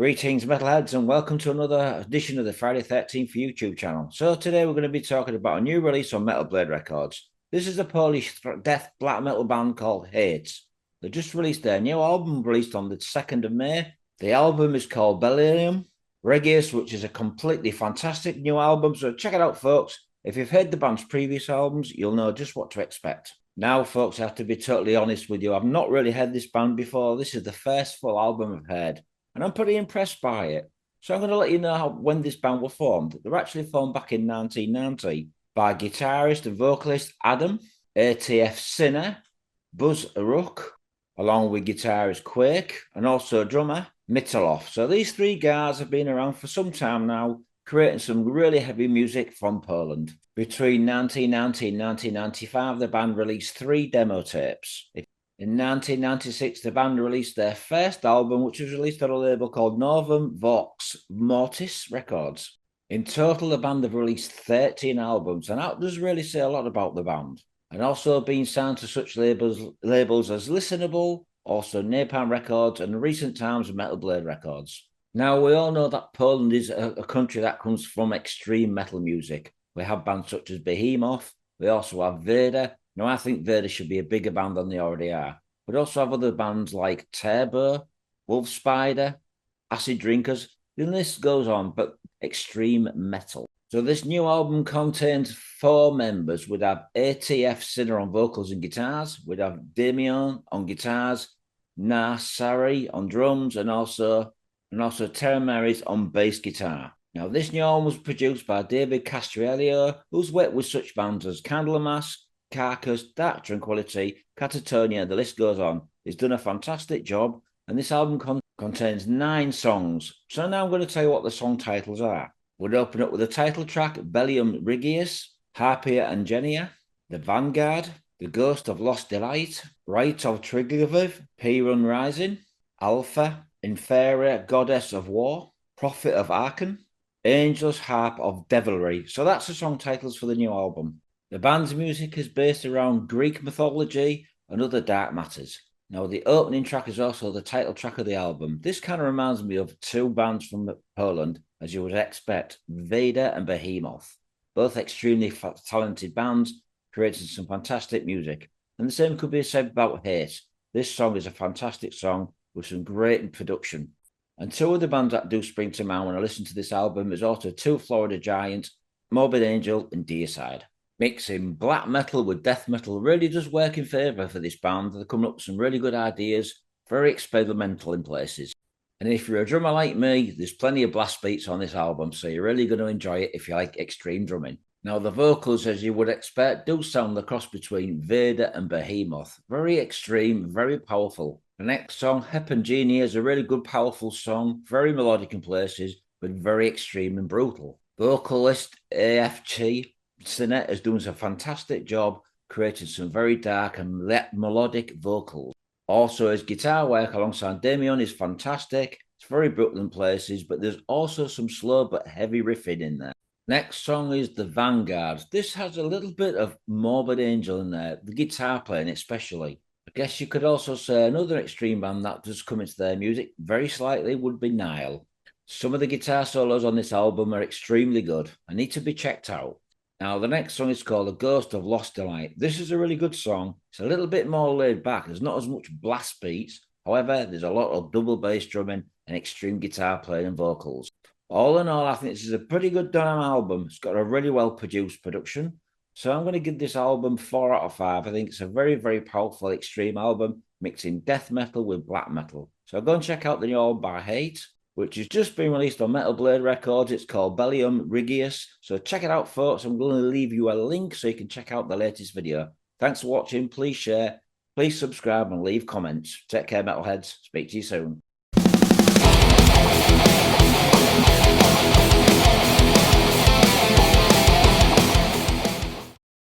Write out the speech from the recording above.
Greetings, metalheads, and welcome to another edition of the Friday 13th YouTube channel. So today we're going to be talking about a new release on Metal Blade Records. This is a Polish death black metal band called Hate. They just released their new album, released on the 2nd of May. The album is called Bellum Regiis, which is a completely fantastic new album, so check it out, folks. If you've heard the band's previous albums, you'll know just what to expect. Now, folks, I have to be totally honest with you. I've not really heard this band before. This is the first full album I've heard, and I'm pretty impressed by it. So I'm going to let you know when this band were formed. They were actually formed back in 1990 by guitarist and vocalist Adam, ATF Sinner, Buzz Auric, along with guitarist Quake, and also drummer Mitaloff. So these three guys have been around for some time now, creating some really heavy music from Poland. Between 1990 and 1995, the band released 3 demo tapes. In 1996, the band released their first album, which was released on a label called Novum Vox Mortis Records. In total, the band have released 13 albums, and that does really say a lot about the band. And also being signed to such labels as Listenable, also Napalm Records, and in recent times Metal Blade Records. Now, we all know that Poland is a country that comes from extreme metal music. We have bands such as Behemoth. We also have Vader. Now, I think Vader should be a bigger band than they already are. But also have other bands like Turbo, Wolf Spider, Acid Drinkers. The list goes on, but extreme metal. So this new album contains 4 members. We'd have ATF Sinner on vocals and guitars. We'd have Daemon on guitars, Nar-Sil on drums, and also Terram on bass guitar. Now, this new album was produced by David Castriello, who's worked with such bands as Candlemass, Carcass, Dark Tranquility, Catatonia, the list goes on. He's done a fantastic job, and this album contains 9 songs. So now I'm going to tell you what the song titles are. We'll open up with the title track, Bellum Regiis, Harpia and Genia, The Vanguard, The Ghost of Lost Delight, Rite of Triglaviv, Pirun Rising, Alpha, Inferior Goddess of War, Prophet of Archon, Angel's Harp of Devilry. So that's the song titles for the new album. The band's music is based around Greek mythology and other dark matters. Now, the opening track is also the title track of the album. This kind of reminds me of 2 bands from Poland, as you would expect, Vader and Behemoth. Both extremely talented bands, creating some fantastic music. And the same could be said about Hate. This song is a fantastic song with some great production. And 2 of the bands that do spring to mind when I listen to this album is also 2 Florida giants, Morbid Angel and Deicide. Mixing black metal with death metal really does work in favour for this band. They're coming up with some really good ideas, very experimental in places. And if you're a drummer like me, there's plenty of blast beats on this album, so you're really going to enjoy it if you like extreme drumming. Now, the vocals, as you would expect, do sound the cross between Vader and Behemoth. Very extreme, very powerful. The next song, Hepangenia, is a really good, powerful song, very melodic in places, but very extreme and brutal. Vocalist AFG Sinner is doing a fantastic job creating some very dark and melodic vocals. Also, his guitar work alongside Daemon is fantastic. It's very brutal in places, but there's also some slow but heavy riffing in there. Next song is The Vanguard. This has a little bit of Morbid Angel in there, the guitar playing especially. I guess you could also say another extreme band that does come into their music very slightly would be Nile. Some of the guitar solos on this album are extremely good and need to be checked out. Now, the next song is called The Ghost of Lost Delight. This is a really good song. It's a little bit more laid back. There's not as much blast beats. However, there's a lot of double bass drumming and extreme guitar playing and vocals. All in all, I think this is a pretty good done album. It's got a really well-produced production. So I'm going to give this album 4 out of 5. I think it's a very, very powerful extreme album, mixing death metal with black metal. So go and check out the new album by Hate, which has just been released on Metal Blade Records. It's called Bellum Regiis. So check it out, folks. I'm going to leave you a link so you can check out the latest video. Thanks for watching. Please share, please subscribe, and leave comments. Take care, metalheads. Speak to you soon.